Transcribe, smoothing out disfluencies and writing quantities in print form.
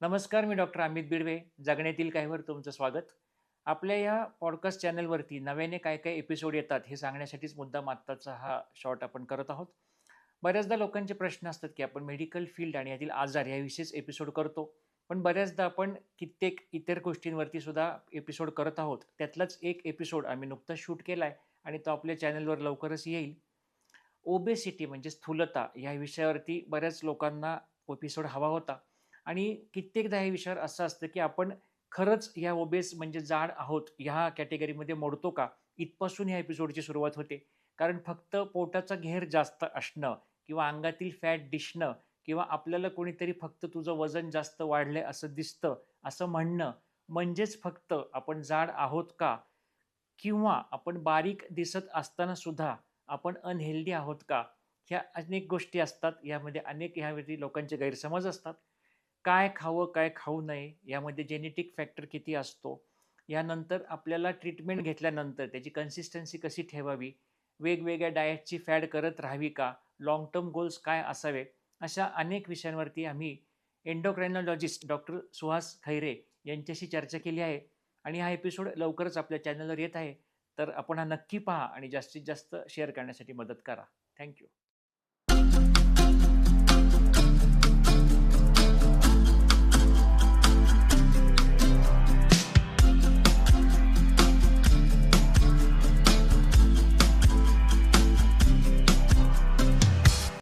नमस्कार, मी डॉक्टर अमित बिडवे. जगण्यातील काहीवर तुमचं स्वागत. आपल्या या पॉडकास्ट चॅनलवरती नव्याने काय-काय एपिसोड येतात हे सांगण्यासाठीच मुद्दाम आत्ताचा हा शॉर्ट आपण करत आहोत. बऱ्याचदा लोकांचे प्रश्न असतात, की आपण मेडिकल फील्ड आणि यातील आजार याविषयीच एपिसोड करतो. पण बऱ्याचदा आपण कित्येक इतर गोष्टींवरती सुद्धा एपिसोड करत आहोत. त्यातलाच एक एपिसोड आम्ही नुकताच शूट केलाय आणि तो आपल्या चॅनलवर लवकरच येईल. ओबेसिटी म्हणजे स्थूलता या विषयावरती बऱ्याच लोकांना एपिसोड हवा होता आणि कित्येकदा या विषयावर असं असतं, की आपण खरंच या ओबेस म्हणजे जाड आहोत ह्या कॅटेगरीमध्ये मोडतो का? इथपासून ह्या एपिसोडची सुरुवात होते. कारण फक्त पोटाचा घेर जास्त असणं किंवा अंगातील फॅट दिसणं किंवा आपल्याला कोणीतरी फक्त तुझं वजन जास्त वाढलंय असं दिसतं, असं म्हणणं म्हणजेच फक्त आपण जाड आहोत का? किंवा आपण बारीक दिसत असताना सुद्धा आपण अनहेल्दी आहोत का? ह्या अनेक गोष्टी असतात. यामध्ये अनेक ह्यावरती लोकांचे गैरसमज असतात. काय खावं, काय खाऊ नये, यामध्ये जेनेटिक फॅक्टर किती असतो? यानंतर आपल्याला ट्रीटमेंट घेतल्यानंतर त्याची कन्सिस्टन्सी कशी ठेवावी? वेगवेगळ्या डायटची फॅड करत राहावी का? लाँग टर्म गोल्स काय असावे? अशा अनेक विषयांवरती आम्ही एंडोक्राइनॉलॉजिस्ट डॉक्टर सुहास खैरे यांच्याशी चर्चा केली आहे आणि हा एपिसोड लवकरच आपल्या चॅनलवर येत आहे. तर आपण हा नक्की पहा आणि जास्तीत जास्त शेअर करण्यासाठी मदत करा. थँक